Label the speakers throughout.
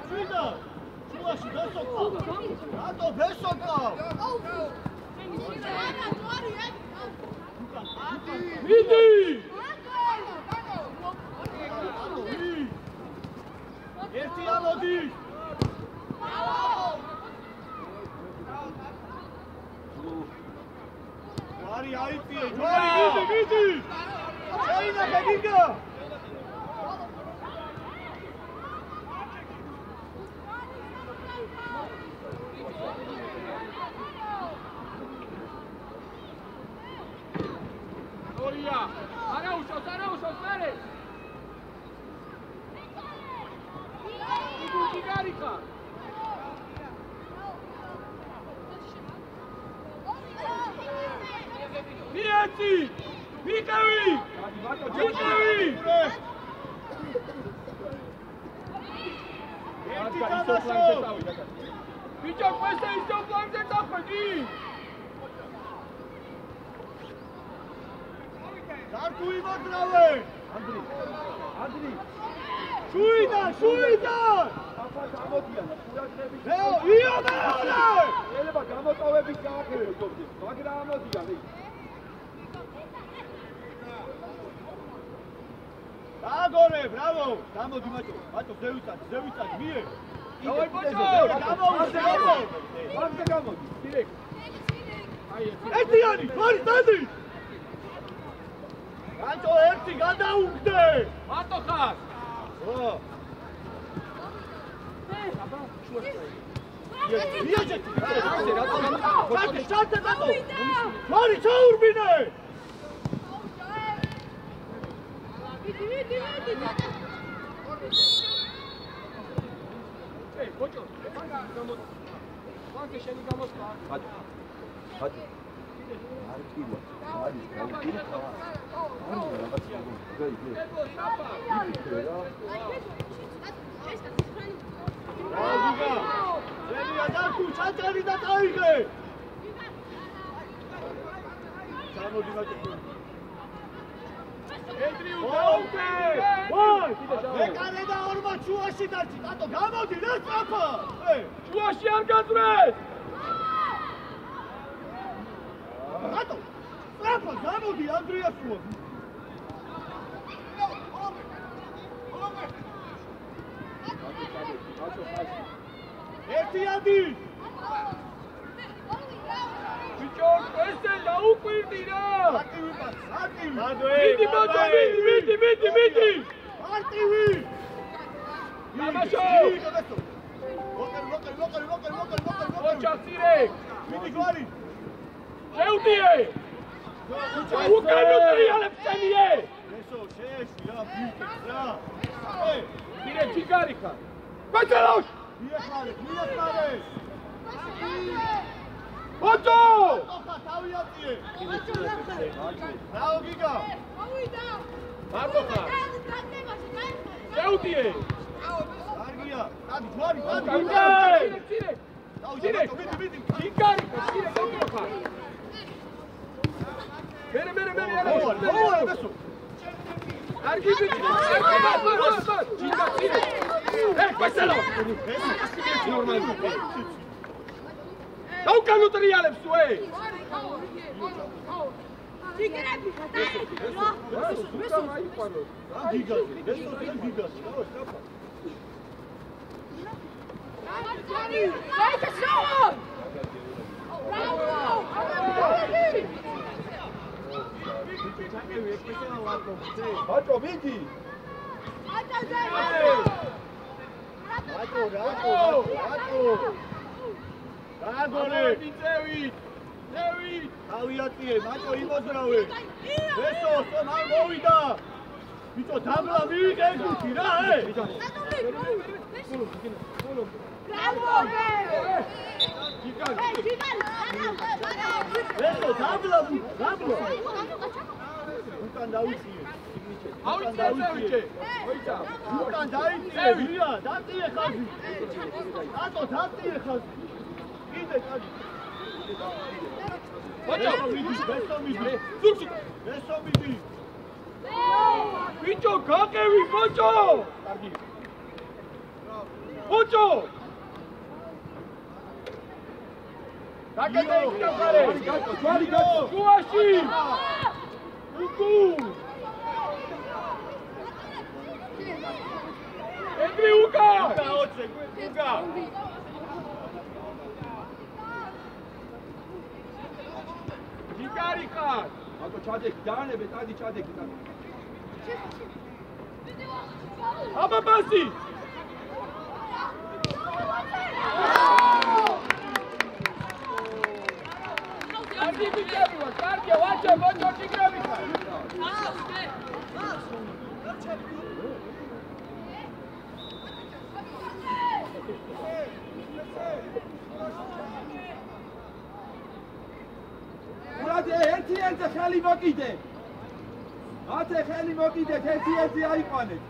Speaker 1: Čuida! Čuvaši, besokla! Rato, besokla! Vidi! Erti amodi! Mari aitie, vidi! Čajina, Beginga! Araújo, espere! Garica! Vieti! Vicavi! Vicio, questo è il suo plan de tappa qui! Darku imodrave! Andri! Šuida! Apa გამოდიან, ყურადღებით. Ია მეორე! შეიძლება გამოტოვებით გააკეთოთ ზოგჯერ, მაგრამ ამოდიან ის. Agore, bravo! Გამოდი მატო, ზევიცად, მიე. დავაი ბოჭო! გამოდი! ვარდე გამოდი, დირექტ. აი ეს. ერთიანი, მორი დადი! Rato, ერთი გადაუგდე! მარტო ხარ? ო. Шатте, Rato! Მორი, ჩაურბინე! Vidi! Ei, ბოჭო, ვანკე შენი გამოსვლა. ბატონო. არ ტივა. არის გავიგე. Čuvaši ar gadvret! Rato! Strapa, zamodi, Andrijasu! Ertiyadi! Bichon, este la uquirtina! Ativi! Vidi! Ativi! Namasho! Local! Vidi Glari! Eutie! Ucanu trialeptenie! Eso, ja, Mire, Garica! Petelos! Miechlare! Oto! Bravo, Giga! Martocha! Eutie! Argia! Glari! Vidi! Garica! Bene, adesso! Argi, vidi! Questa è l'otto! Normalmente! Non canno triale su Rato, vedi! Rato! Agore! Devi! Aviatie, Rato imozrave! Eso, son algovida! Bicho, tabla vide guti, ra, Bravo! Eso, tabla! Utan daucie! Utan daucie! Via, datie khazi! Rato, datie khazi! Ide khazi! Beso midi! ბიჭო, გაყევი, ბოჭო! კარგი. ბოჭო! დაგედა იქ დავყარე.
Speaker 2: ჯვარი გაწო.
Speaker 1: შუაში! უკუ! ედრი უკა! უკა! ჯიგარი ხარ!
Speaker 2: აკო ჩადეკი, დაანებე, დადი ჩადეკი.
Speaker 1: აბა პასი! კარგი ბიჭები ვარ, კარგი, ვაჭო, ბოჭო, ჭიგრები ხარ.
Speaker 2: ურადე, ერთი-ერთზე ხელი მოკიდე. ათე ხელი მოკიდეთ, ერთი-ერთზე აიყვანეთ.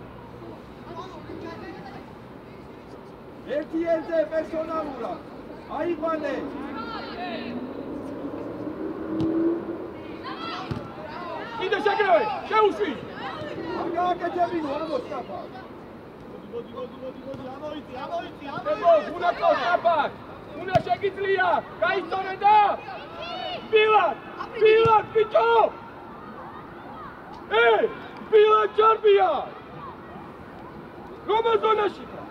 Speaker 2: ერთი-ერთზე პერსონალურად. აიყვანეთ.
Speaker 1: კიდე შეგრევე, შეუშვი.
Speaker 2: გააკეთებინო, ამოს კაფა.
Speaker 1: ამოიწი, უნდა ყავს კაფას. უნდა შეგიძლია, გაიწონე და ბილად, ბიჭო! ბილად ჯარბია! რომელ ზონაში ხარ?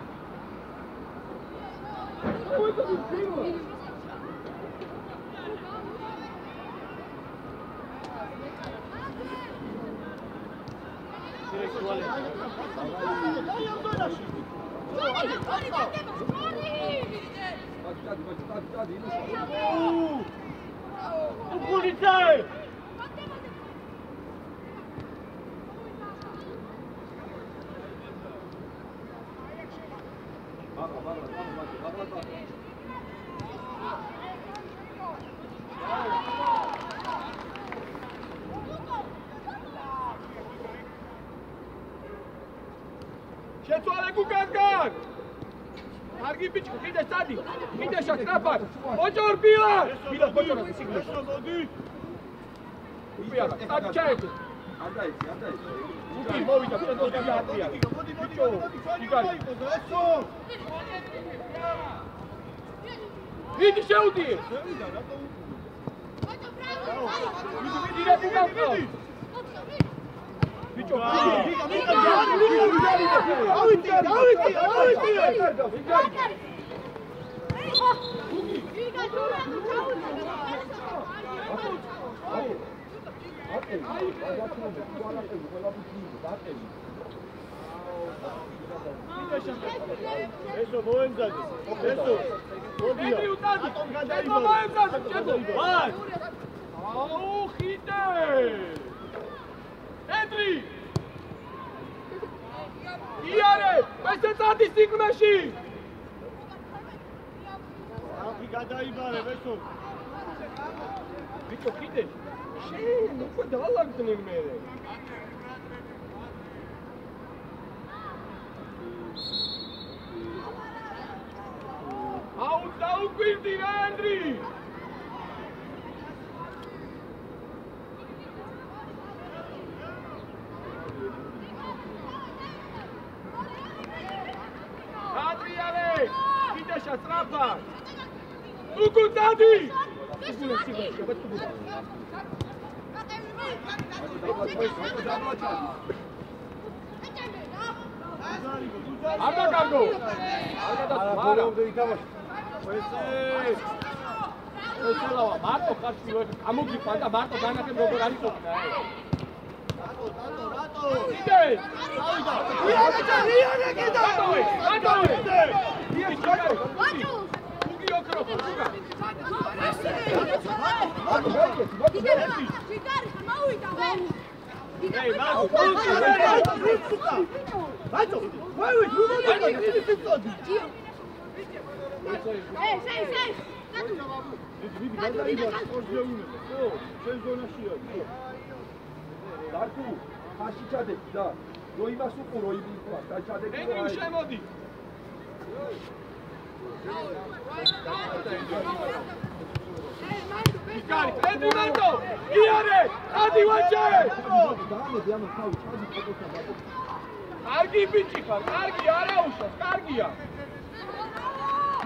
Speaker 1: Ulice! შეცვალე გუგანგან! კარგი ბიჭი, კიდე სტადი, კიდე შაკრაფარ. ოჯორ ბილად! ბილად ბოჭორა სიგნალში. მოდი. უპირა, სტადი ჩაეძე.
Speaker 2: არ დაიცი.
Speaker 1: უკი მოვიდა, ფედოსი არტია. ბიჭო, იგარი. მიდი შეუდიე. მიდი რა გუგანგო. ბიჭო,
Speaker 3: ესო მოემზადე. ესო. მოდია. ატომ გადაიბარო. ვარ.
Speaker 1: აუ, ხიდე. ედრი! იარე, ესე წადი სიგნაში!
Speaker 3: ახი გადაიბარე, ესო.
Speaker 1: ბიჭო, კიდე? შენ უკვე დაალაგდნენ მერე. აუ, დაუკვირდი რა, ედრი! Strapa! Uku dadi! Arda cargo! Marto kashi amogi panda Marto ganake როგორ არის ოკნა. იდე! რიანე კიდე! ბატონო! უგი ოქრო ხუგა.
Speaker 2: დარკუ, ხაში ჩადექი და რო იმას უყურო იმ იქვა და ჩადექი.
Speaker 1: ენგრინ შემოდი. Gari, Edri Marto! Iare! Adi Vache! Კარგი ბიჭი ხარ, კარგი, არა უშავს, კარგია.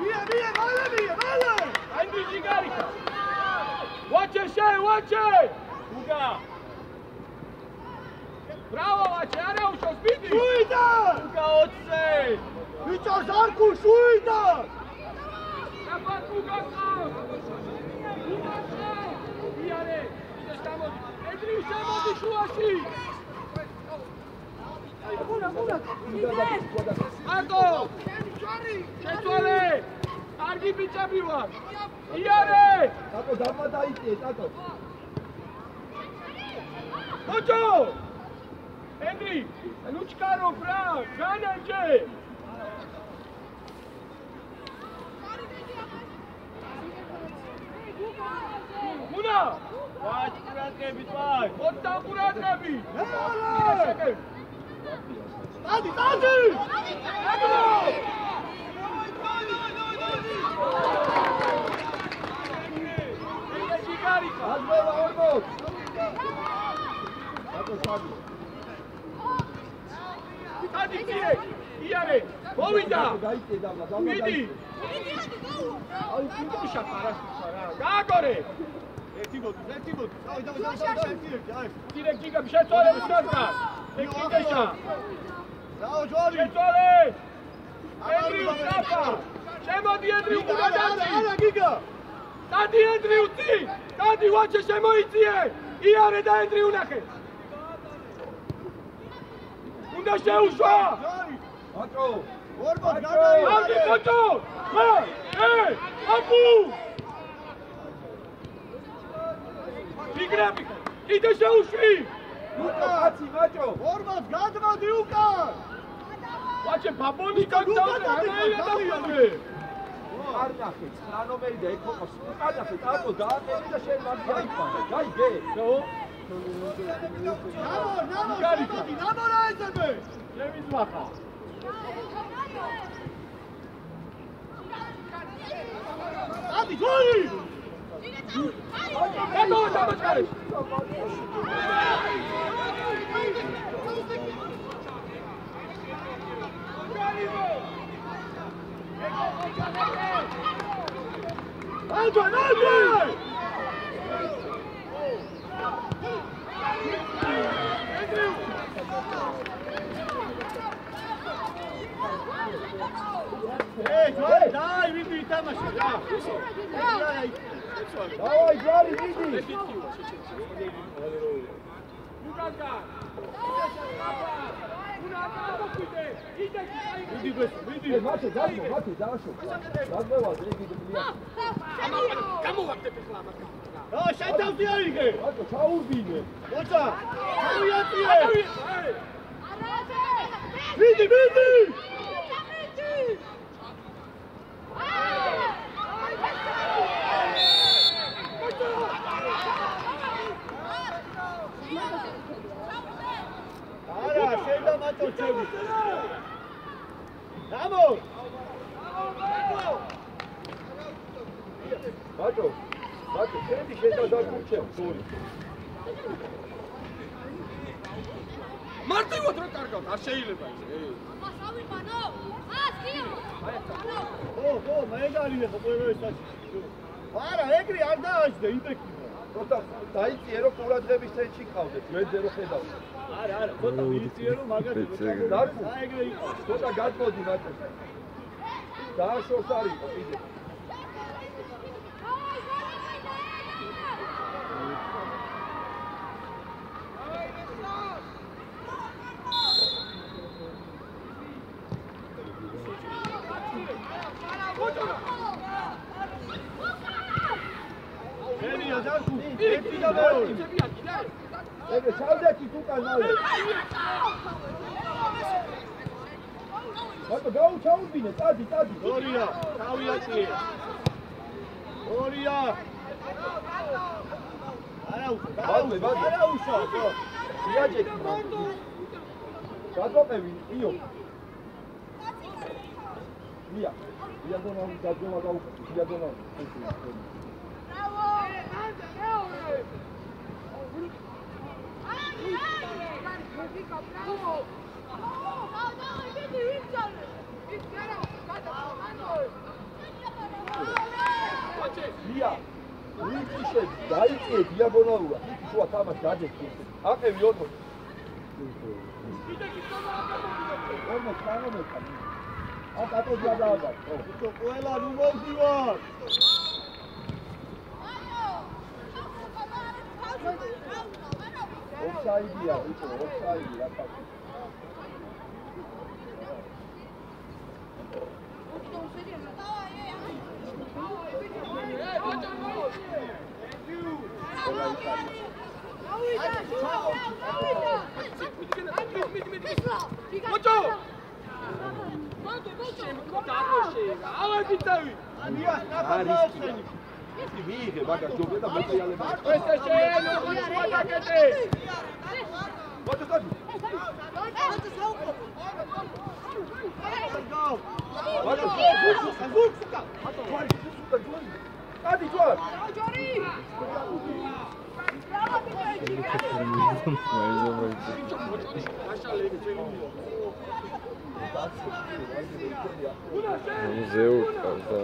Speaker 1: მია, მალე! აი ბიჭი კარი ხარ. Vache, Vache! უგა. Bravo, Vache, არა უშავს, ბიჭი. შუიდა! უგა 20. ბიჭოს არ ქუ შუიდა! დაბათ უგა ყავს. იარე, ის გამოდი. Edri შემოდი შუაში. Marto! Შეცვალე! კარგი ბიჭები ვარ! იარე!
Speaker 2: ტატო დაბა დაიწიე, ტატო.
Speaker 1: მოჭო! ენდრი, ლუჩკარო ბრა, განაჯე! მუნა! ვაჭ ყურადღებით ვარ! ოთდა ყურადღები! მეორე! Adi! Iare! Povida! Midi! Ai, fiducia parascara! Gagore! ერთი მოდი. Direct giga შეცვალე მსგავსა. ეკიდეშა. რაო ჯორი. შეცვალე. ედრი უსაფა. შემოდი ედრი უკადადი. არა გიგა. დადი ედრი უცი. დადი ვაჩე შემოიწიე. იარე და ედრი უნახე. უნდა შეუშვა.
Speaker 2: ბატო.
Speaker 3: ორბად გადაი.
Speaker 1: ადი ბატო. აპუ. Играй! Иди შეუშვი!
Speaker 2: კაცი, ბაჭო.
Speaker 3: ორბად გადმოდი უკან!
Speaker 1: ვაჭე ბაბონი გადავიდე!
Speaker 2: არ ნახე, 9 ნომერი და ეგ მოყავს. უკან ნახე, ტატო დააყენე და შენ მაგ გაიფარე. გაიგე?
Speaker 3: ნამო რა ეძებე?
Speaker 1: შევიდ ვახა.
Speaker 3: ადი გოლი!
Speaker 1: Готово, Шамочкарич! Антон!
Speaker 3: Эй, дай, види, там аж.
Speaker 2: Давай, Гარი, მიდი.
Speaker 1: Лукашка.
Speaker 2: მიდი, მათე, დააშო. დაგმევად, იგი დიახ.
Speaker 1: გამოვაგდებ ახლა ამას.
Speaker 3: შენ თავზე აიღე.
Speaker 2: ბატო, ჩაურბინე.
Speaker 3: მოცა. მოიაწიე. მიდი. არა, შენ და მათო ჩემი. გამო.
Speaker 2: ბატო, შენი შედაგურჩევ, სული.
Speaker 1: მარტივად რო კარგავთ, არ შეიძლება ისე.
Speaker 3: ხო, მაგარია ხო ყველა ესაში. არა, ეგრე არ დააჭდე იმექი.
Speaker 2: ცოტა დაიწიე რომ ყურადღების ცენტრში ყავდეთ, მეძე რო ხედავ.
Speaker 3: არა, ცოტა მიიწიე რომ მაგარი
Speaker 2: დარკუ.
Speaker 3: ეგრე იყო.
Speaker 2: ცოტა გადმოდი მათე. დააშორს არის კიდე. ეგრე ჩავდექით უკან მალე. ბატო გაუჩაურბინე, წადი.
Speaker 3: ორია, თავიაწიე. ორია. არა უშო.
Speaker 2: იაჯექი. გადმოყევი, იო. მია დიაგონალი დაძომა და დიაგონალი
Speaker 1: ბრავო მეორე
Speaker 2: მია რიჩიშე დაიწე დიაგონალურა შუა თამაში გაძექი აყევი 40 ორმა თანამეთა ა კატო გადააბა ხო ყველა ნუ მოვდივარ ოფსაიდია ბიჭო ოფსაიდი რა ფაქტი მიიღე მაგა ჯობია და მეტყიალება
Speaker 1: ესე შეენო გადაკეთე
Speaker 2: მოდი მოდი ადი ჯوار ჯორი
Speaker 4: მუზეუ ყავდა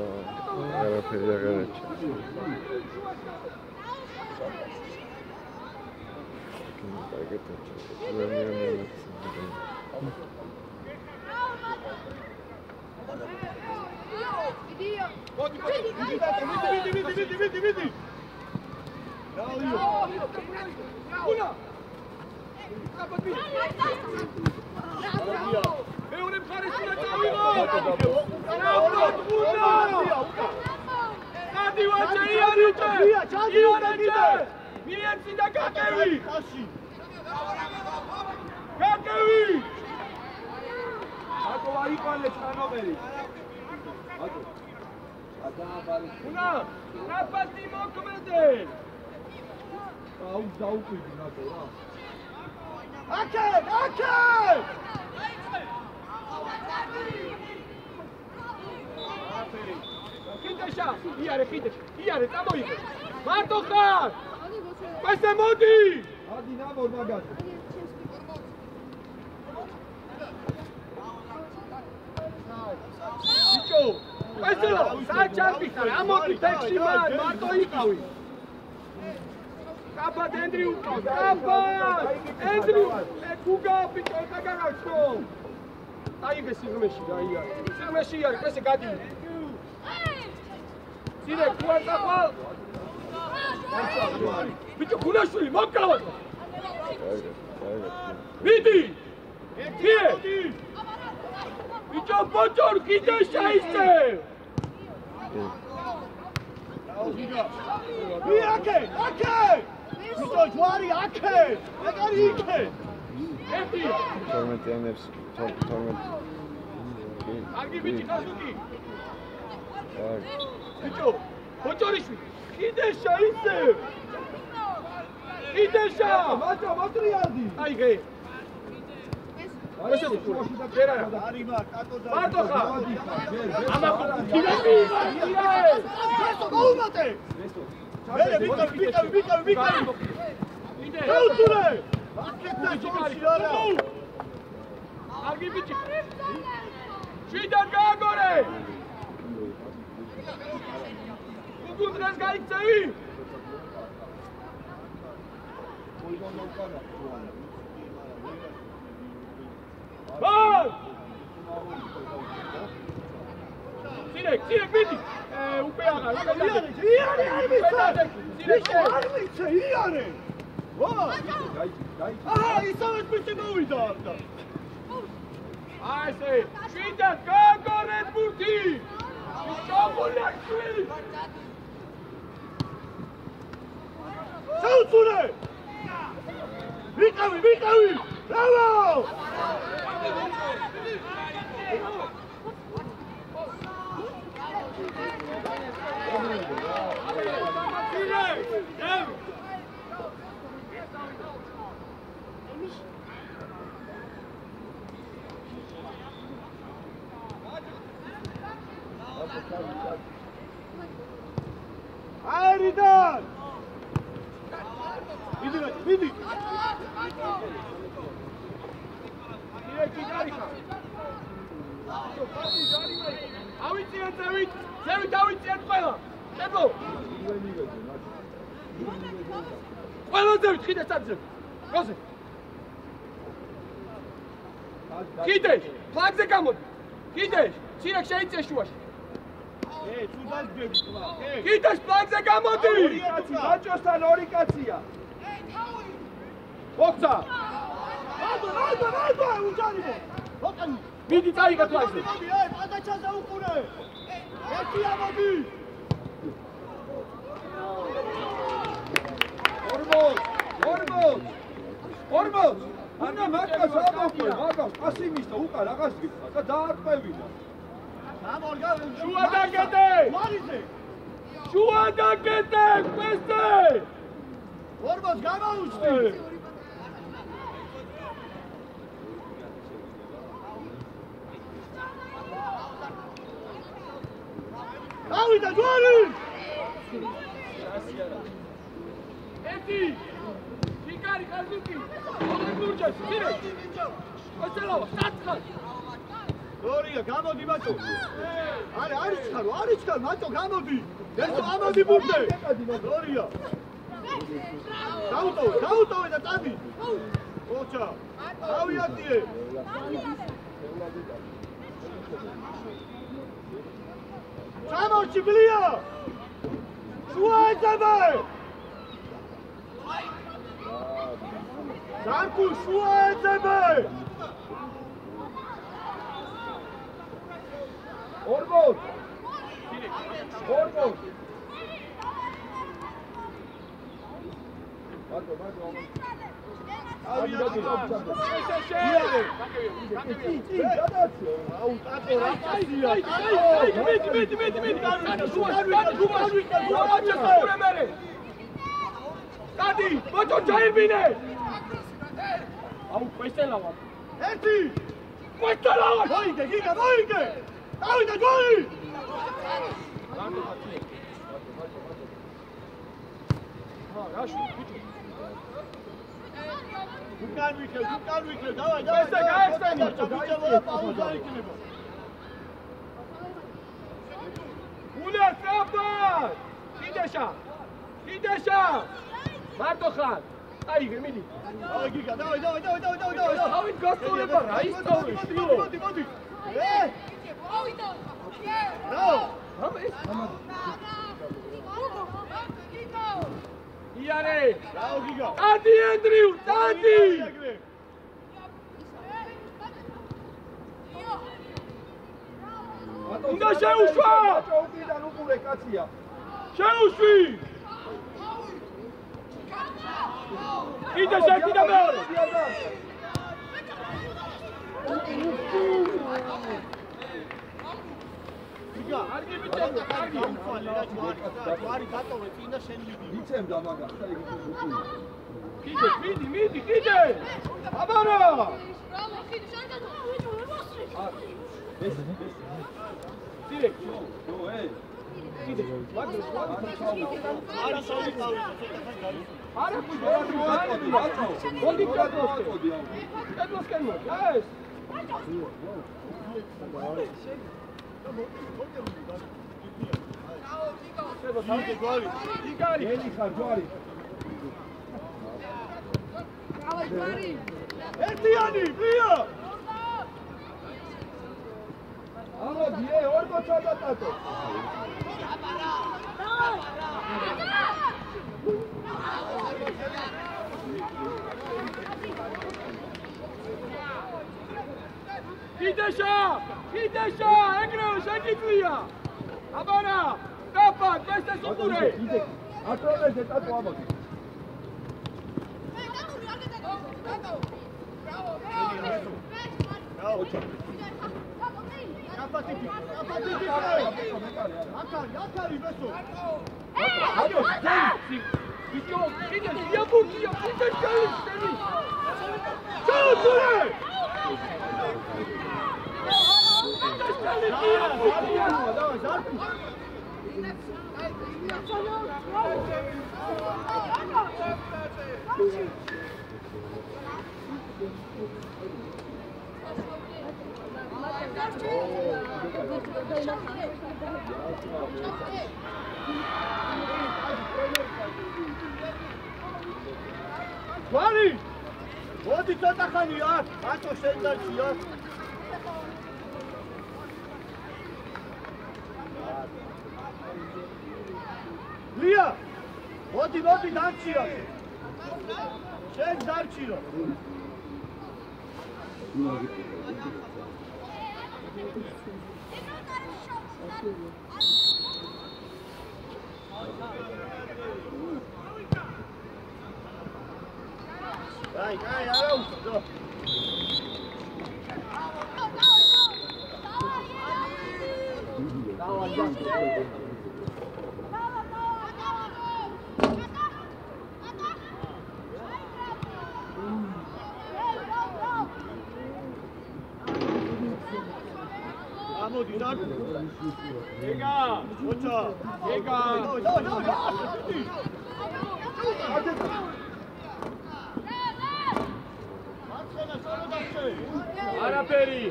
Speaker 4: არაფერი აღარაჩა
Speaker 1: მეორე მხარეს უნდა წავიღო. გადივაჭე იანიჭე. იანიჭე. მიეცი და გაკევი. გაკევი.
Speaker 2: აკო აიყვანე თანომერი. აკო. ადააბარი.
Speaker 1: უნდა ნაფასი მოქმედე.
Speaker 2: აუ დაუკვიდი ნაკო რა.
Speaker 3: აკე!
Speaker 1: ხიდეშა, იარე ხიდეშა, იარე წამოიღე. მარტო ხარ. ესე მოდი.
Speaker 2: ადი ნამორ მაგათი.
Speaker 1: ბიჭო, ესე საჭარბი ხარ, ამოდი ტექსში მარტო იყავი. კაბა ენდრიუ ყავს. კაბა! ენდრიუ, კუგა ბიჭო, დაგაგაცო. დაიგე სიღმეში რა იარე. სიღმეში იარე, ესე გადი. ძირე კუარტახვალ. ბიჭო, გულაშვილი, მოკრავად. მიდი. კი. ბიჭო, ბოჭორ კიდე შეისწე.
Speaker 3: მი აკე! ბიჭო, ჯვარი აკე! ეგარი იქე!
Speaker 1: ერთი.
Speaker 4: 12 ანებს 12.
Speaker 1: კარგი ბიჭი, ხასუკი.
Speaker 4: აი.
Speaker 1: ბიჭო, ბოჭორიშვილი, კიდე შეისწე. კიდეშა!
Speaker 2: მაჭო მოტრიალდი.
Speaker 1: აიგე.
Speaker 2: ესე სულაში და კერარა.
Speaker 3: არიმა კატო და
Speaker 1: მარტო ხარ. ამა
Speaker 3: კიდები! ესო მოუმატე! მერე ვიკავი!
Speaker 1: კიდე.
Speaker 3: გაუწურე! აკეთა ჯოში არა!
Speaker 1: კარგი ბიჭი. შვიდად გააგორე. უგუნ დღეს გაიქცევი. ბარ! ცირეკ, მიდი! უკვე აღარ,
Speaker 3: იარე არ მიცე, იარე! ვა! აჰა, ისავეთ ბიჭი მოვიდა და.
Speaker 1: აი ესე, შვიდად გააგორეთ ბურთი! ჩამოლაშვი!
Speaker 3: საუწურე! ვიყავი! ბრავო! აერიდან მიდი
Speaker 1: Direkt Garika. Avicient, avicient ყველა. შეგო. ყველა ზევით ხიდე წაძე. გოზე. ხიდე, ფლაგზე გამოდი. ხიდე, ცირაკ შეიწე შუაში.
Speaker 3: თუდად გები ყველა.
Speaker 1: ხიდე, ფლაგზე გამოდი.
Speaker 2: ორი კაცი, ბაჭოსთან ორი კაცია.
Speaker 1: მოხცა.
Speaker 3: რატო, უჯარიბო. ოკან.
Speaker 1: მიდი წაიგა ფლაგზე.
Speaker 3: მოდი, აი, პადაჩაზე უყურე. ერთი ამოდი.
Speaker 2: ორმოს. ანა მაგას ამოყვე, მაგას პასიმისტა უკან რაღაც გიქცა და დაარკვევინა.
Speaker 1: შუა დაგეთე.
Speaker 3: მარიზე.
Speaker 1: შუა დაგეთე, კვესტე.
Speaker 3: ორმოს გამაუჩდი. ავიდა ჯვარი!
Speaker 1: ერთი! შიკარი ხალხი! მოგურჯეს, მირე! ოცელავა, სათხარ!
Speaker 3: გორია, გამოდი ბაჭო! არის ჩქარო, ბაჭო, გამოდი! ერთო ამოდი ბურთე! გორია! დაუტოვე და წადი! ოჩა! ავიატიე! ჩამორჩი ბლია! შუა ეძებე! დარკუ შუა ეძებე!
Speaker 2: ორმოს! ბატო. უკან ვიქებ, დავაი, გაეცანი, პაუზა იქნება.
Speaker 1: ულე საფარ! კიდეშა! მარტო ხარ. აიგე, მიდი.
Speaker 3: დავაი, გიგა, დავაი.
Speaker 1: თავით გასწორება რა ის თავი.
Speaker 3: მოდი.
Speaker 5: ავიდა.
Speaker 1: იარე!
Speaker 3: დაო გიგა.
Speaker 1: დადი ენდრიუ, დადი! უნდა შეუშვა!
Speaker 2: უკიდან უყურე კაცია.
Speaker 1: შეუშვი! კიდე ერთი და მეორე!
Speaker 3: გიგა, არ გიბიჭებდა, კარგი. ჯვარი დატოვე, წინა შენ მიდი.
Speaker 2: იცემდა მაგას და იგი უკურა.
Speaker 1: მიდი, კიდე! აბარა!
Speaker 2: ეს.
Speaker 1: დირექტ.
Speaker 3: არის შავი თავი,
Speaker 1: არა მოდი კეთილოსკენ ეს
Speaker 3: ერთიანი, ბლია!
Speaker 2: ამოდი, ორგო ჩადატატო.
Speaker 1: კიდეშა, ეგრევე შეგიძლია. აბარა, დაფა, კვესტეს უყურე.
Speaker 2: აკროლეზე ტატო ამოდი.
Speaker 3: აკარი, ბესო.
Speaker 1: ვიდეო, კიდე იაბურგია, კიდე შევიწევი. ჩაუწურე!
Speaker 3: დავაი, Ვარი! მოდი ცოტა ხანი აქ, მარტო შენ დარჩია. ლია! მოდი დარჩია. შენ დარჩიო. Vai, ara uso. Amodi, tak? Ega, ocha. Ega. არაფერი.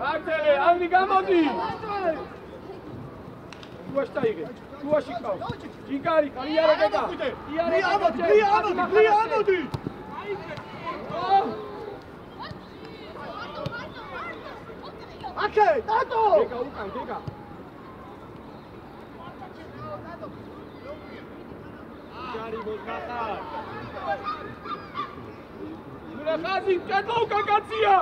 Speaker 3: კარტელი, ამნი გამოდი. შუაში დაიგე. შუაში ყავს. ჯიგარი, იარა გეკა. იარა ამოდი. აკე, დადო. გეკა უკან, გეკა. ჯიგარი მოკატა. ხაზი კეთო უკან კაცია.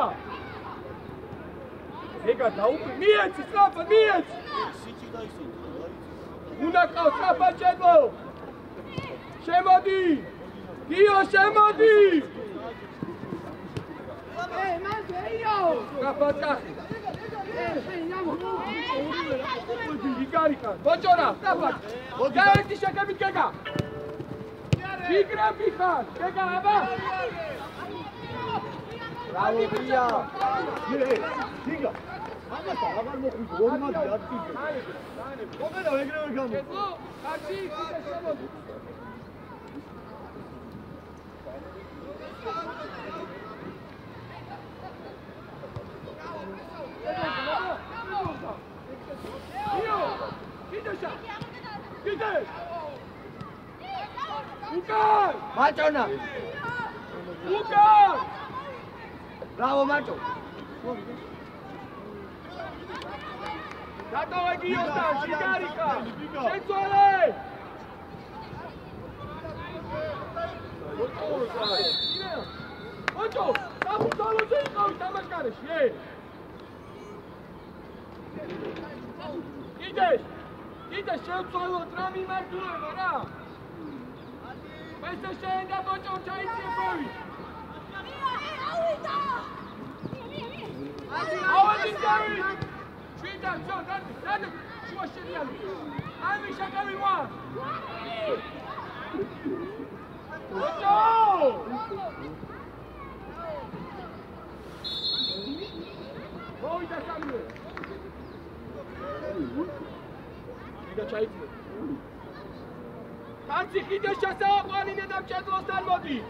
Speaker 3: ეგა დაუპი მიეცი სწრაფად მიეცი. სიჩი დაისო. უნდა ყავს სწრაფად ჩედო. შემოდი. გიო შემოდი. მანდეიო. სწრაფად კახი. იგარიკა. ბოჭორა სწრაფად. გაერთი შეკებით გეგა. იგრები ხარ. გეგა აბა. Bravo, Via! Diga! Agora, agora não fui bom, mas já tive. Como é que eu ganho? Aqui, fica chamando. Bukan! Macam mana? Bukan! Bravo, Macho! Dato aqui, Oscar! Gigarica! Centrale! Macho! Estamos solo cinco! Estamos caros! Ides! Ides, centrale! Trami Martule, mana! Peste se ainda Macho, çayısı yapıyor! Awadin Gary! Shida, John, that's what she did. I'm in Shakari one. Go! Go with the family. Shida, çayısı. Kansi, gide şasa, bari ne dapçad dostlar modi.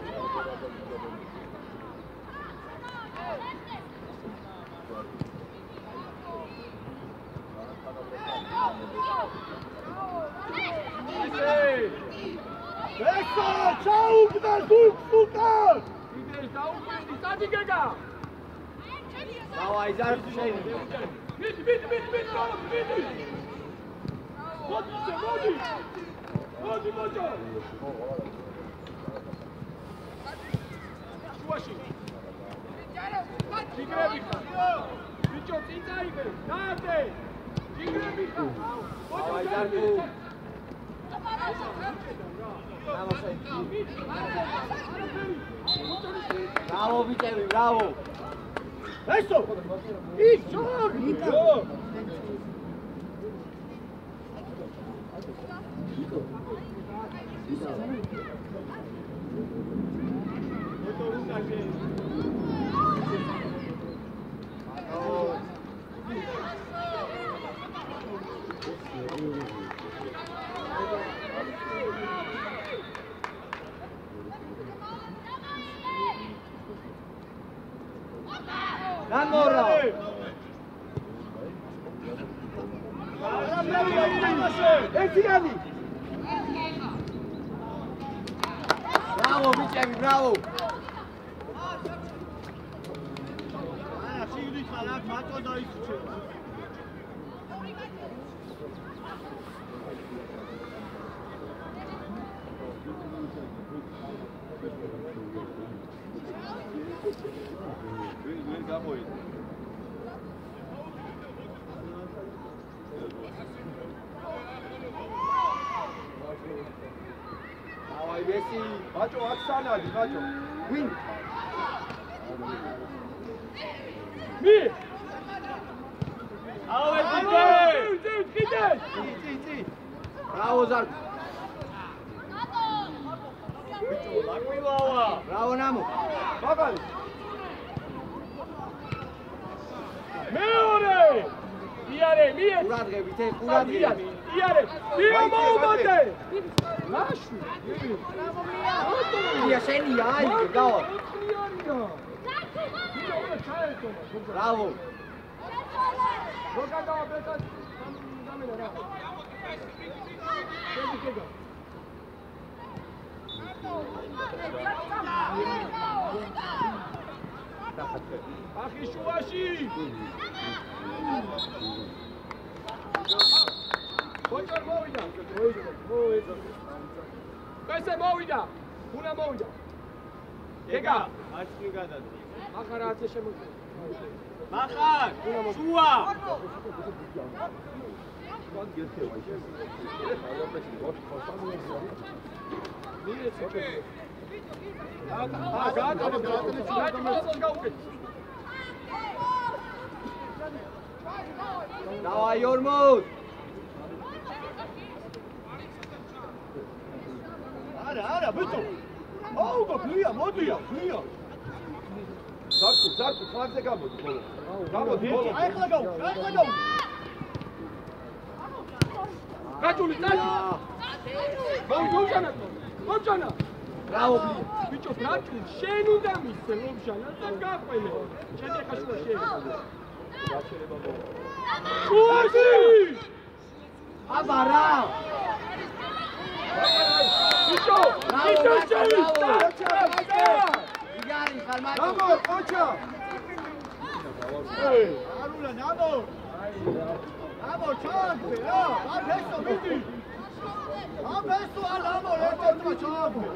Speaker 3: Ecco, ciao, Ugnar, Sultan! Sta di Gaga! Ciao, Aizar, Vidi! Modi! Shuashi! Tigrebica! Bicho, Tinzaibe! Date! Tigrebica! Bravo, Vitelli, bravo! Adesso! ერთიანი. Bravo, biჭები, bravo. არა, სიგდით ხარ, აქ მარტო დაიჭრე. ვინ გამოიძა? აი მესი, ბაჭო აქ სანადი, ბაჭო. ვინ?
Speaker 1: მი! ავე კიდე! კიდე!
Speaker 3: წი. ბრავო ზარკო. ბიჭო, ლაკვილავა. ბრავო ნამო. ბაგალი.
Speaker 1: მეორე! იარე, მიე!
Speaker 3: ყურადღებით, ყურადღებით.
Speaker 1: იარე! დიო მოუბოდე! ლაში!
Speaker 3: ია შენია, აი, გავა. ბრავო.
Speaker 1: როგორ დავაბეთად? გამენა რა. ახი შუაში! ხოჭარ მოვიდა! მოვიდა! ესე მოვიდა! უნდა მოვიდა! ეგა!
Speaker 3: აჩკი გადადა.
Speaker 1: ახლა რა ასე შემოგვიდა?
Speaker 3: მახარ! შუა! დავაი ორმოდ! არა, ბიჭო! აუგო, ფლია, მოდია, ფლია!
Speaker 2: ზარკუ, ხარზე გამოდი ბოლო. გამოდი ბოლო.
Speaker 3: ახლა გაუ.
Speaker 1: გაჭული, წადი! მომჯანა!
Speaker 3: ბრავო, ფლია!
Speaker 1: ბიჭო, გაჭული, შენ უნდა მისცე მომჯანა და გაყვენე. შენ ახლა შუა შენ.
Speaker 2: გაჩერება ბოლო.
Speaker 1: შუაში!
Speaker 3: აბა რა!
Speaker 1: ბიჭო, შენ!
Speaker 3: იგარი ხარმატო.
Speaker 2: ნამო, ყოჩა!
Speaker 3: არულა, ნამო! ნამო, ჩააგდე რა! არ ფესო, მიდი! არ ფესო, არ ნამო, ერთერთმა ჩააგდე!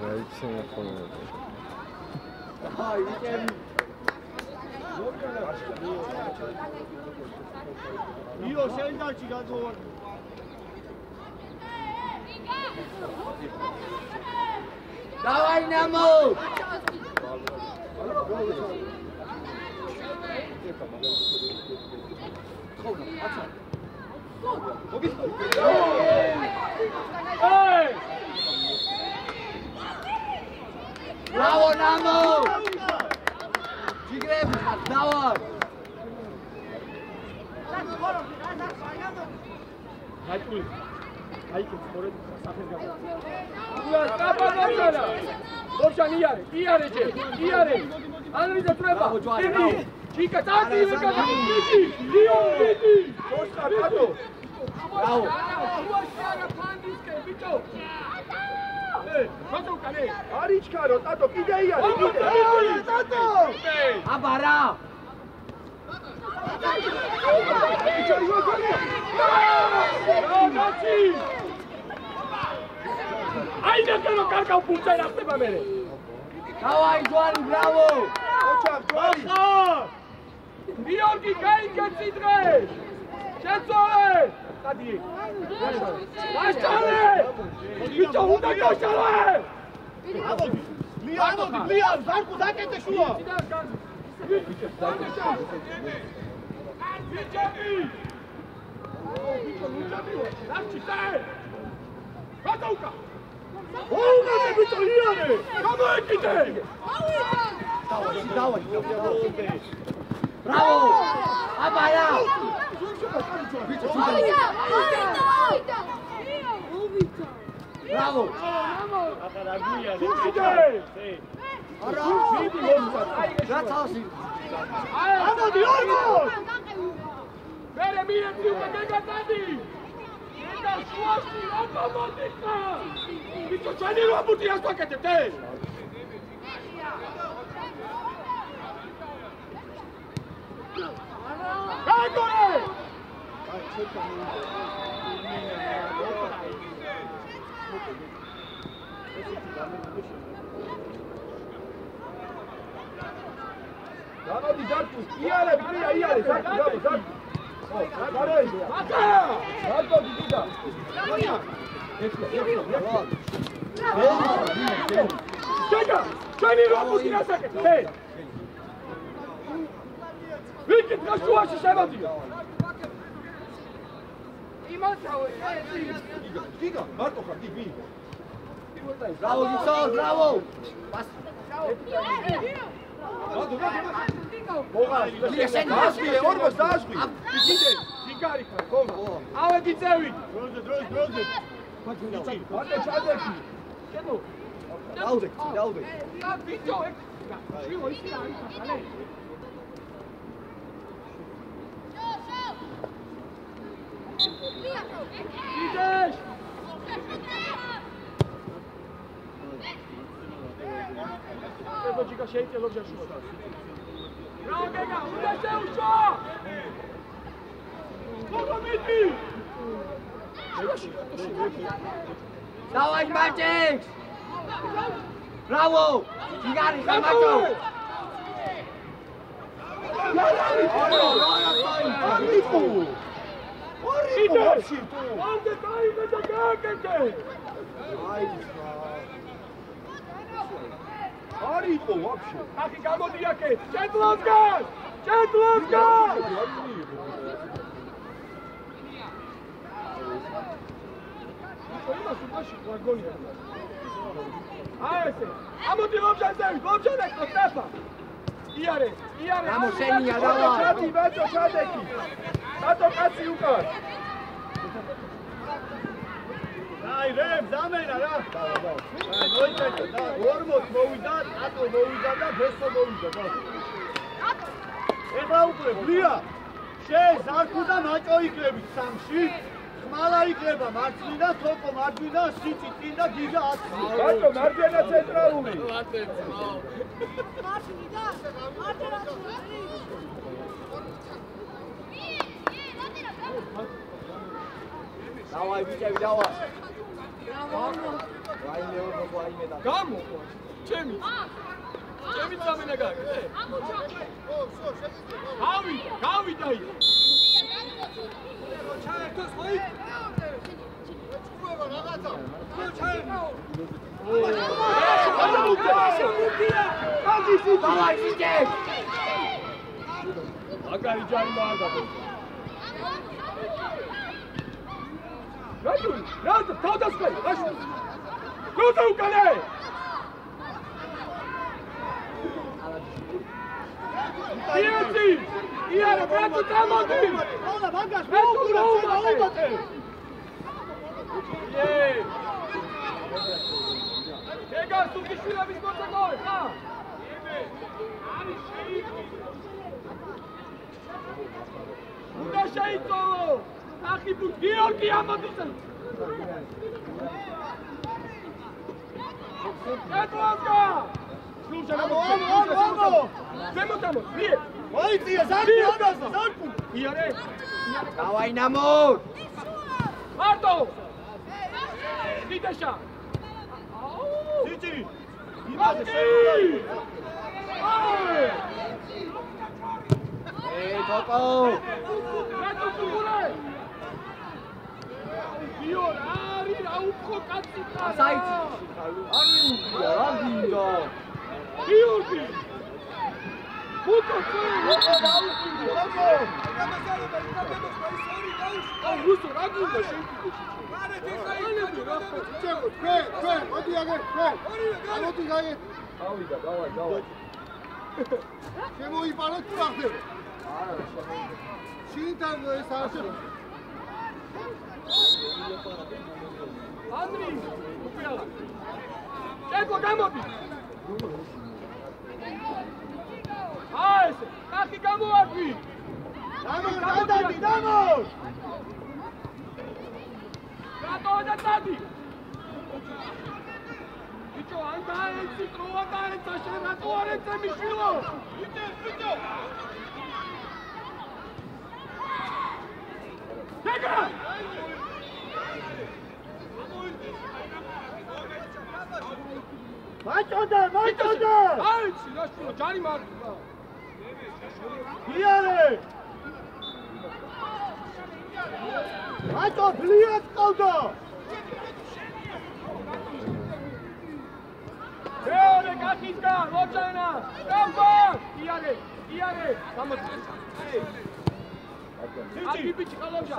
Speaker 4: რაიცენა ხოლმე.
Speaker 3: აი, ვიკები! იო, შენ დაჩი გადმოვარ. დავაი ნამო! Bravo, Namo! Jigrebi, давай!
Speaker 1: გაჭული. აი კი სწორედ საფეს გავა. უა, სტაპანოჩანა. ოფშან იარე ჯე. იარე. ანრიზა ტრება. დიდი. ჩიკა დადი ვეკა. დიდი.
Speaker 2: ხოსტა კატო.
Speaker 3: Bravo.
Speaker 1: უა, შარა ფანდისკე, ბიჭო. ხოთო კანე.
Speaker 2: არიჩქარო, ტატო, კიდე იარე, კიდე.
Speaker 3: ტატო! აბა რა!
Speaker 1: Ai da che non carca un punto in arte bene.
Speaker 3: Davai Giovanni, bravo!
Speaker 2: ყოჩა, ჯვარი.
Speaker 1: Georgi Kainka Citre! Cezole! Tadi. Lasciale! Bicho უნდა გაშალე!
Speaker 3: ლიან, ზარკუ დაკეტე შუა!
Speaker 1: Bichami! Bicho მუჭები ვარ. Lasciate! Გადაუკა! ოღონდ ბიჭო იარე! გამოეკიდე!
Speaker 3: დავაი. Bravo! აბა რა! Bravo!
Speaker 1: ახლა რა გვია?
Speaker 3: არა! რა თავს
Speaker 1: ამოდი ორმოს მერე მიეცი უკვე გეგატადი და შუაში რატო მოდიხა ვიწყო ჩვენი რა ბუდიას ვაკეთებთ ეს გაიგორე
Speaker 2: გამოდი დარწმუნ იარები კრია იარე ზაკი ზაკი გარეჟია აკა რატო დიდა შეგა ჩვენი რა ბუდიას ვაკეთებთ ვიკი გაშუაში შემოდია იმათავე გიგა მარტო ხარ გიგი
Speaker 3: Bravo, Gibson, bravo!
Speaker 2: ორმოს დააშვი იგიდე სიგარი ხარ ხო
Speaker 1: ავე გიწევით
Speaker 3: დროზე.
Speaker 2: მარტო ჩადექი
Speaker 1: შენო
Speaker 3: დაუდე.
Speaker 1: და ვიდეო ეგ შევო ისე არის ახალე იდეშ ებო ჯიკა შეიძლება ლოგჟაშუა და რა გეგა უნდა შეუშვა მოგომიდი
Speaker 3: Давай, мальчик! Браво! Гигани, хамачо!
Speaker 1: Ande кайме да гакете!
Speaker 2: არისო ვაფშე
Speaker 1: ახი გამოდი აქეთ! ჩეთლოსკას! ჩეთლოსკას! იმას უკაში ვაგონია. აი ესე. ამოდი ლობჟანზევით, ლობჟანეკ სტეფა. იარე.
Speaker 3: Ramosenia, давай.
Speaker 2: ჩადი ბაჭო ჩადექი ბატო კაცი უკან
Speaker 3: Ai, rem, zamena რა. Ai, მოიწეჭო და 40 მოვიდა, ატო მოვიდა და ბესო მოვიდა. ეხლა უკვე ბლია. შენ ზარქუ და მაჭო იკლებით სამში. ხმალა იკლება მარცხნიდან, თოკო მარჯვნიდან, სიცი წინ და გიგა ათი.
Speaker 2: ბატო მარჯვენა ცენტრალური
Speaker 3: Давай, ბიჭები, давай. Ვაიმე ორმო, ვაიმე და.
Speaker 1: გამო. ჩემი წამენა გაკეთე. გავიდა იქ. ჩაერთოს ხო იქ? ჩუება რაღაცა. ჩაერთო.
Speaker 3: Давай, ბიჭები.
Speaker 1: აგარი ჯარი მოაგაბო. რატო თავდასხმე გაშუა როცა უკანე იეთი იარა ბატო წამოდი
Speaker 3: ოლა მაგას მოუგურა ჩაუბატე
Speaker 1: ეგა სუქიშვილების გოწაკოვე ხა არის შეიტო უნდა შეიტოვო ახი ბუ გიორგი ამოდიცა ეტლოსკა სულშანა მო ზემოთამო მიე
Speaker 3: მოიწია ზარკუ ამასა ზარკუ
Speaker 1: იარე
Speaker 3: Давай, ნამო
Speaker 1: მარტო დიდაშა
Speaker 3: სიცი
Speaker 1: იმასე
Speaker 3: თოკო
Speaker 1: რატო გულე იორ არი რა უფრო კაცი ხარ
Speaker 3: საიცი არი უგია რა გინდა
Speaker 1: გიორგი ფუტო აუ რუსო რა გინდა შეიძლება
Speaker 3: მოდი აგერ მოდი გაიგე
Speaker 2: ავიდა დავაი
Speaker 3: შემოიპაროთ თუ ახდება შინთან ეს არის
Speaker 1: ანდრი უპირალა ეკო გამოდი აი ესე კახი გამოაქვი.
Speaker 3: დამო.
Speaker 1: რატო და დადი? ბიჭო, ან დაეცი, ყრუა დაეცა, შენ რატო არ ეცემი შვილო? ბიჭო. დაგა!
Speaker 3: მაჭოდა!
Speaker 1: აიცი, რა შვილო, ჯარი მარკა.
Speaker 3: იარე! მაჭო, ბლიად ყავდა!
Speaker 1: მეორე კახისგან, მოჭანა! კამპა! იარე! გამოდი. აკი ბიჭი ყალავშა.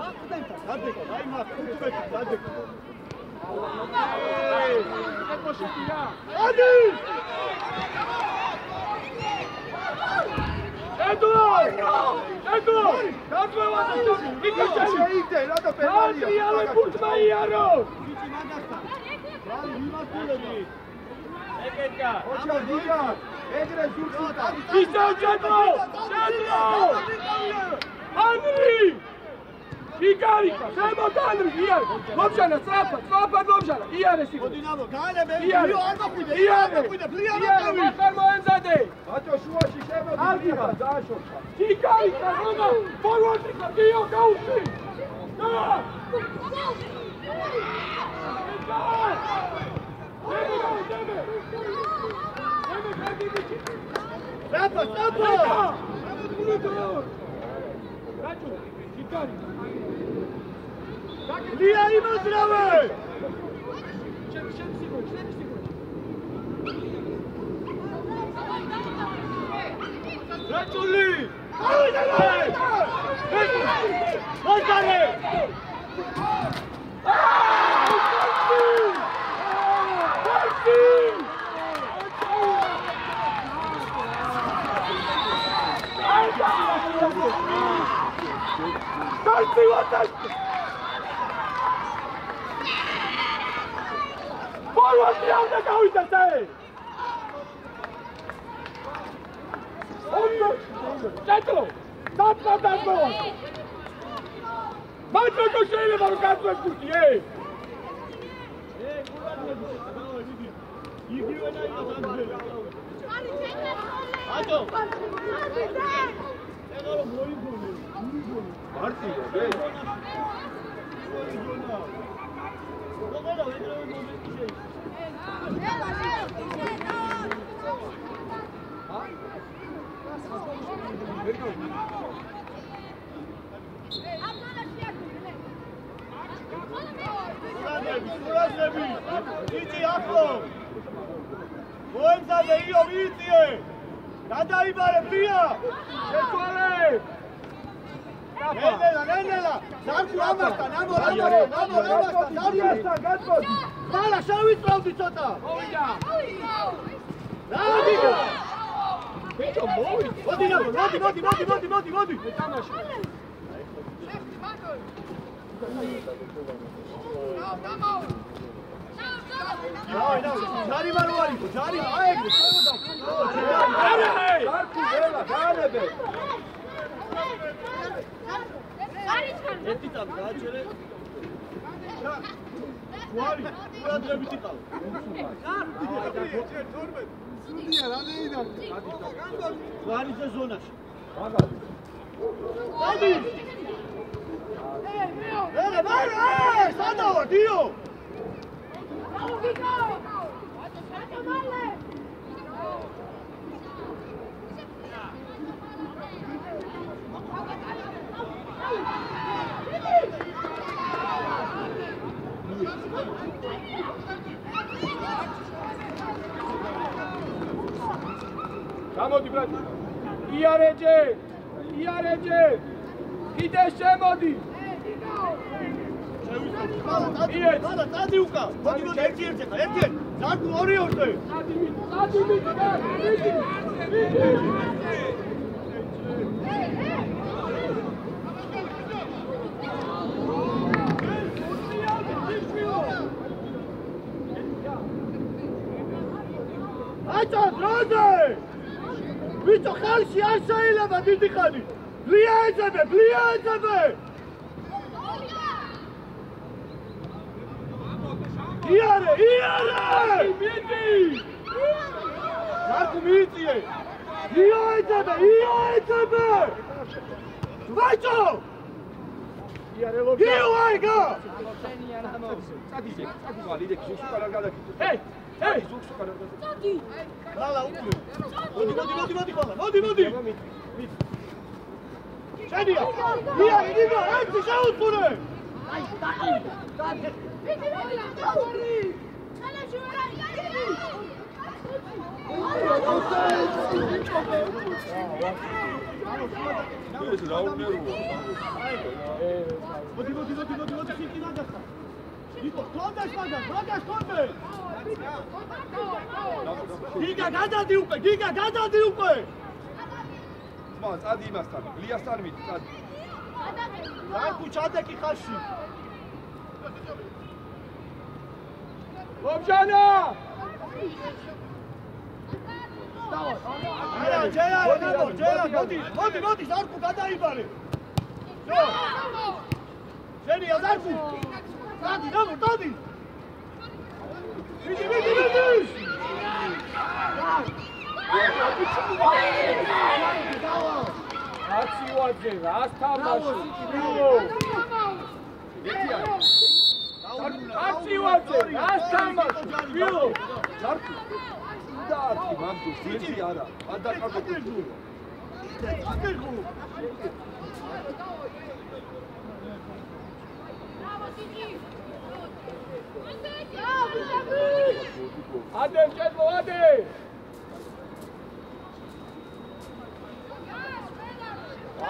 Speaker 3: დადეკო, აი მაგ უცბეთი, დადეკო.
Speaker 1: ეკოშეთია.
Speaker 3: ადი!
Speaker 1: ედო! დაძველა და ჩოგი. იქ
Speaker 2: შეიდე, რატო პენალია?
Speaker 1: იარე ფუტმა იარო.
Speaker 3: ბიჭი მაგასთან. ვალი მიმართულები.
Speaker 1: ეკეთკა.
Speaker 2: ოჩა დიგა. ეგრე ზურგსა.
Speaker 1: ისო ჯეტრო! ანრი! იგარიკა, ზემოთ ანრი, იარე! მომშანა, სწრაფად მომშანა, იარე სიგო.
Speaker 3: დინამო, გაანებე,
Speaker 1: იარე!
Speaker 3: არ მოხვიდე, ბლიად
Speaker 1: იარე, ვახარ მოემზადე!
Speaker 2: ბაჭო შუაში შემოდი, დააშორხა.
Speaker 1: იგარიკა, რომა, ფორვარდიკა, გიო, გაუში!
Speaker 3: Stapa! Lija ima zdrave! Račuli! Ođare!
Speaker 1: Salti, Wataki! Forward, Liana, Kauita, say! Settle! Stop, Macho, go shave him on the catwalk, hey!
Speaker 3: Ići ako! Moemzade, Io, vidite je! Kada Ibare, prija!
Speaker 1: Četvale!
Speaker 3: Nenela! Zarku Amasta, namo, Zarku! Hvala, šavi pravdi cota!
Speaker 1: Ovdja!
Speaker 3: Radi ga!
Speaker 1: Bićo, moj!
Speaker 3: Vodi!
Speaker 1: Tamo še!
Speaker 3: Žari Maruariku, žari, ajde,
Speaker 2: Zarku vela, ganebe!
Speaker 3: ერთი წამი გააჩერე. ვარი, ყურადღებით იყავ. სუდია რა ნეიდან? ვარი ზონაში.
Speaker 2: მაგარი.
Speaker 3: დადი! სადავა, დიო!
Speaker 1: Გამოდი ბრატი. იარეჯე! კიდე შემოდი.
Speaker 3: ხალა, დადი უკა. მოდი ერთი ხა, ერთი. ზარკუ ორი ორზე.
Speaker 1: დადი მიდი.
Speaker 3: აჭა დროზე! ვიცო ხალხი არ შეიძლება დიდი ხანი. ბლია ეძებე. იარე! მიდი! ზარკუ მიიწიე! ია ეძებე! ვაჭო! იარე ლოგა! იუაიგა!
Speaker 2: წადი ვალი და ქიშ უკან არ გადაკეთე. ჰეი! ზუგს უკან არ გადაკეთე. წადი!
Speaker 3: ლალა უკრე. მოდი ხოლმე. მოდი. შენია! იარე დიდა! ერთი შეუწურე! აი, დაი!
Speaker 2: ეს რაუნეროა.
Speaker 3: მოდი ხიკი ნაგახა. იკო, კონდეს კონდე. გიგა გადადი უკვე.
Speaker 2: ძმა, წადი იმასთან, ლიასთან მიდი, წადი.
Speaker 3: ზარკუ ჩადეკი ხალხი.
Speaker 1: ლომჟანა!
Speaker 3: ჯერა, მოდი, ზარკუ გადაიბარე. შენია ზარკუ. დადი. მიდი.
Speaker 1: აცივაძე, რას თამაში? აცივაძე, რას თამაში? ვიო,
Speaker 2: ზარკუ. დაარტი მანდუ, ძიძი არა. ადაკარგო.
Speaker 1: ადე შეძლო.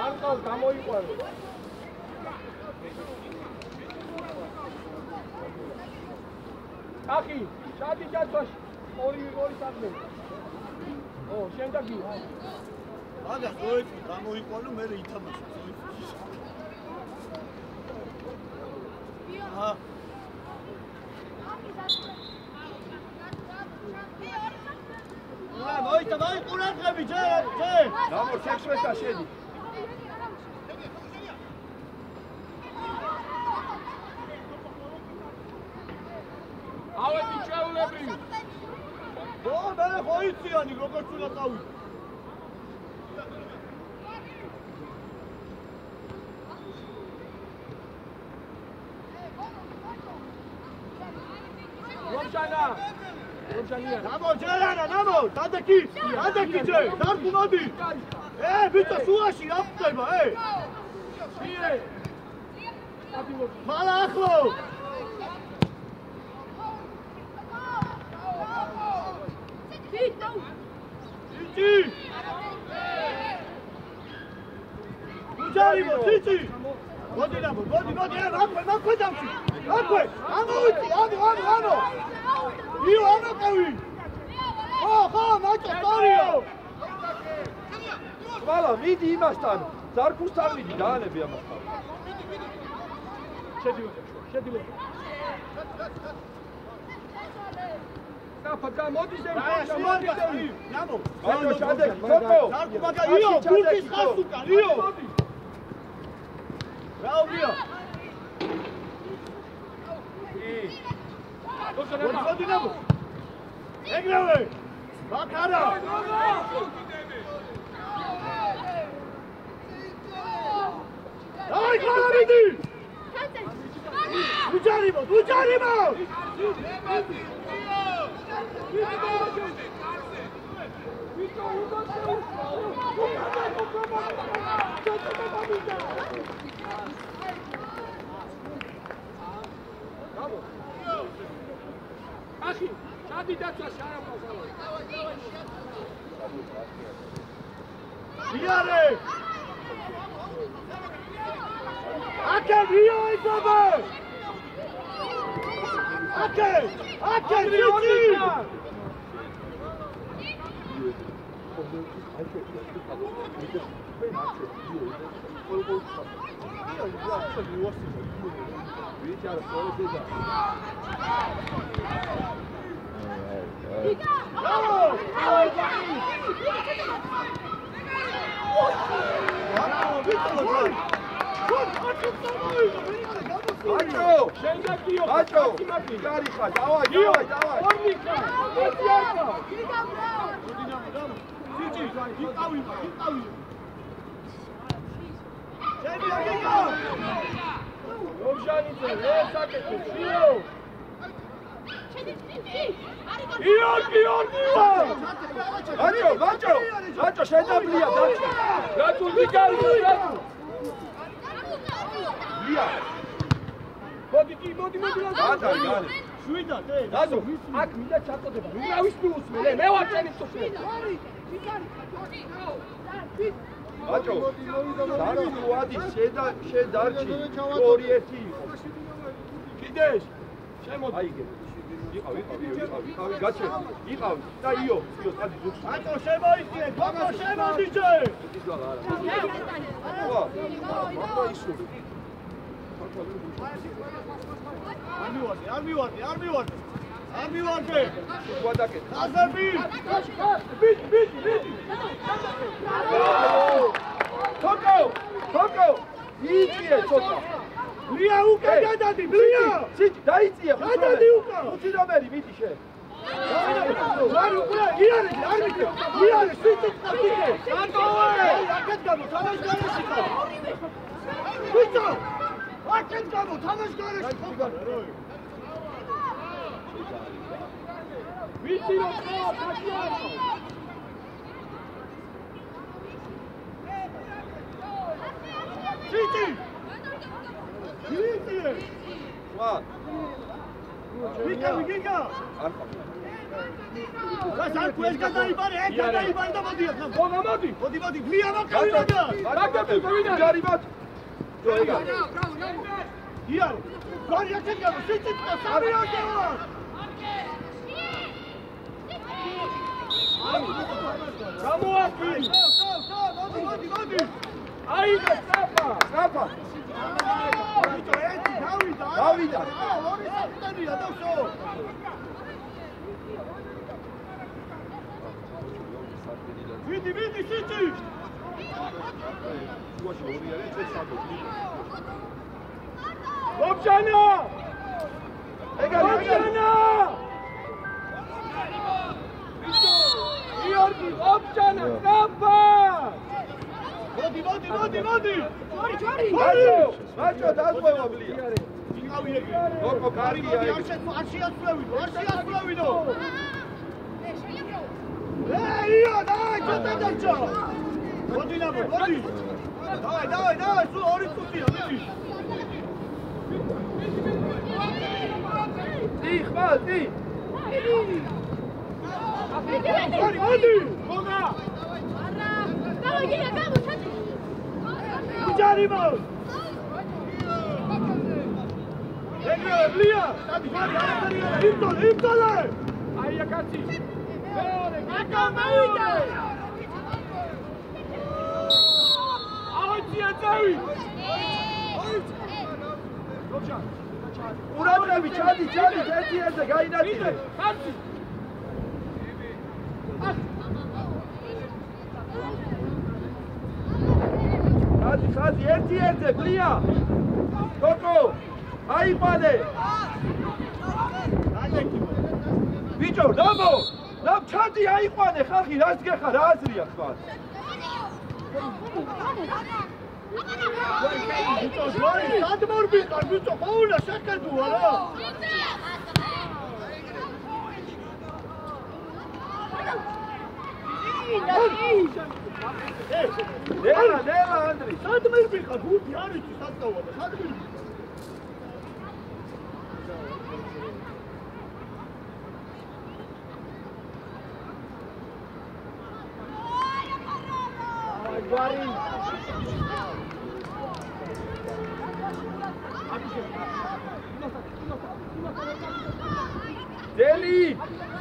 Speaker 1: არყავს გამოიყვანო. ახი, ჩადი ჯაცვაში. ორი საქმე. შენ და გი.
Speaker 3: აგა ზოეთი გამოიყვანო, მე ითამაშო ზოეთი. აჰა. დაი ყურადღები ჯე.
Speaker 2: ნამორ 16-ა შედი.
Speaker 1: ავედი ჩეულები.
Speaker 3: მე ხოიციანი როგორც უნდა წავი.
Speaker 1: ლომჟანია.
Speaker 3: ნამო, დადეკი ჯე, ზარკუ მოდი. ბიჭო, სულაში რა ხდება,
Speaker 1: მიე.
Speaker 3: მალა ახლო. ციცი. უჯარი ციცი. მოდი, მაქვე დამში. აქვე, ამოვიწი, ამო. იო, ამო ყავი. ხო, მაჭო, სორიო.
Speaker 2: ვალა, მიდი იმასთან. ზარკუსთან მიდი, დაანები ამასთან.
Speaker 1: შედი. საფა მოდის
Speaker 3: ნამო.
Speaker 2: აიო, ჩადეკი, ფოტო.
Speaker 3: ზარკუ მაგა იო, გულკის ხავს უკან, იო. რაუბიო. მოდი ნამო. ეგრევე. ბაქარა. აი, ხალხი. უჯარიმო.
Speaker 1: ახი, ჩადი დაცვაში არ ამბავ.
Speaker 3: იარე. აკე ვიო იზაბე. აკე ციცი.
Speaker 2: Macho! Macho! Garikha, давай, давай, давай. Macho, შედაბლია, დაჭი.
Speaker 1: რატო ვიგარი, რატო?
Speaker 2: ლია.
Speaker 1: მოდი,
Speaker 2: გარი.
Speaker 1: შვიდა, დადო. აქ მინდა ჩაწოდება. ვირავის მიუსმენე, მე ვარ წენის სოფლე.
Speaker 2: Macho, Saro Ruadi, შედარჩი 2-1 იყო.
Speaker 1: კიდეშ. შემოდი.
Speaker 2: აიგე. იყავი, გაჩე. იყავი. და იო, სადი ზუგს.
Speaker 3: Macho, შემოიწიე, გოგო შემოდიჯე.
Speaker 2: ხო, ისო.
Speaker 3: არ მივარდი.
Speaker 2: ვადაკეთ.
Speaker 3: აზები.
Speaker 2: თოკო. იიწიე ცოტა.
Speaker 3: ლია უკა გადადი, ლია.
Speaker 2: ცით დაიწიე.
Speaker 3: გადადი უკა.
Speaker 2: ხუთი ნომერი მიდი შე.
Speaker 3: არ უკა, იარე, არ მიგე. იარე, სიტით წაფიკე.
Speaker 1: რატოე?
Speaker 3: აქეთ გამო, თამაშ გარეში ხარ. ვიწო. აქეთ გამო, თამაშ გარეში ხარ.
Speaker 1: ვიცი რომ ხო, ხაშიარო.
Speaker 3: სიტი. სიტი.
Speaker 2: ვა.
Speaker 3: ვიკა.
Speaker 2: არ ყავს.
Speaker 3: გასარკვეს გადაიბარე, ეგ გადაიბარე და მოდი ახლა.
Speaker 1: მოდი.
Speaker 3: მოდი, ლია მაგავიდა.
Speaker 1: მაგები გავიდა.
Speaker 2: გარი მათ. ჯოიგა.
Speaker 3: იარე. გარი აქეთ გამო, სიტი და სამი აღევა.
Speaker 1: გამოაკი.
Speaker 3: მოდი.
Speaker 1: აიგე, საფა.
Speaker 3: ვიწო, ერთი დავიდა. ორი საფტენია და ვსო. ვიდი, სიტი.
Speaker 2: შუაში ორი არის, ეს საბოდი.
Speaker 1: ოფჯანა!
Speaker 2: ეგარი.
Speaker 1: იორგი, ოფჯანა, საფა!
Speaker 3: მოდი.
Speaker 2: მაჩო დაგვევა ბლია.
Speaker 3: იყავი ეგ.
Speaker 2: გოგო კარგია ეგ.
Speaker 3: არ შეასწლევიდო. ია, დაი, ჩატა დაჭა. მოდი. დაი, სულ ორი წუთია, მიდი.
Speaker 2: ხმალდი.
Speaker 3: მოდი.
Speaker 1: გოგა!
Speaker 3: ჯარიმო. ეგრე, ბლია. იმტოლე.
Speaker 1: აია კაცი. აუცია
Speaker 2: ურატრები ჩადი, ერთი გაინაცილე.
Speaker 1: კაცი.
Speaker 2: ხაზი ერთი ბლია. თოკო. აიყვანე. ბიჭო, ნამო ჩადი აიყვანე ხალხი, რას გეხარ, რა აზრია თქვა?
Speaker 3: სად მორბიყარ, ბიჭო, ყოლა შეკედუა რა.
Speaker 2: ნელა ანდრი.
Speaker 3: სად მორბიყარ, გუთი არის სად გავა და სად მორბიყარ.
Speaker 1: გვარი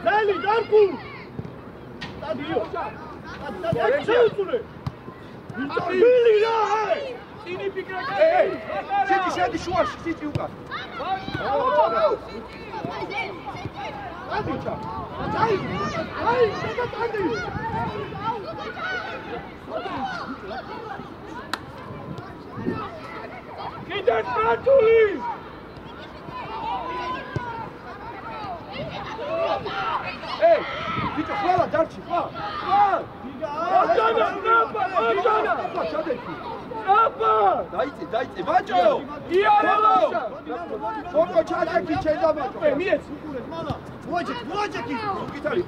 Speaker 2: დელი
Speaker 3: გარკუ სტადიო შეუწურე ბილი რა
Speaker 1: წინი ფიქრა
Speaker 2: სიტი შედი შუაში სიტი უკან
Speaker 3: ადიჩა აი შეგატანდი
Speaker 1: Artuli!
Speaker 2: Hey, bicho, fala, Darci, fala!
Speaker 1: Ođana, Napa, Ođana! Napa!
Speaker 2: Dajte, Mađo!
Speaker 1: Iara loša!
Speaker 2: Koliko čađaki će da Mađo?
Speaker 1: Mijec!
Speaker 3: Vođak ih!
Speaker 2: Gitari!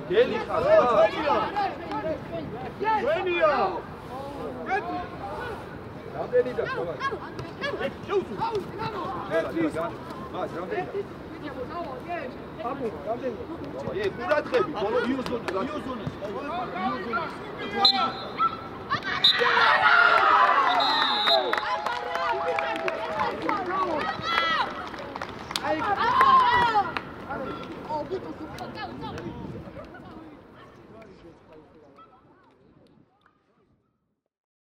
Speaker 2: Deli, hala!
Speaker 3: Venija!
Speaker 2: Ramdeni da, kovaj! Je, kuda trebi? Dio zone.
Speaker 5: Oh, puto, super,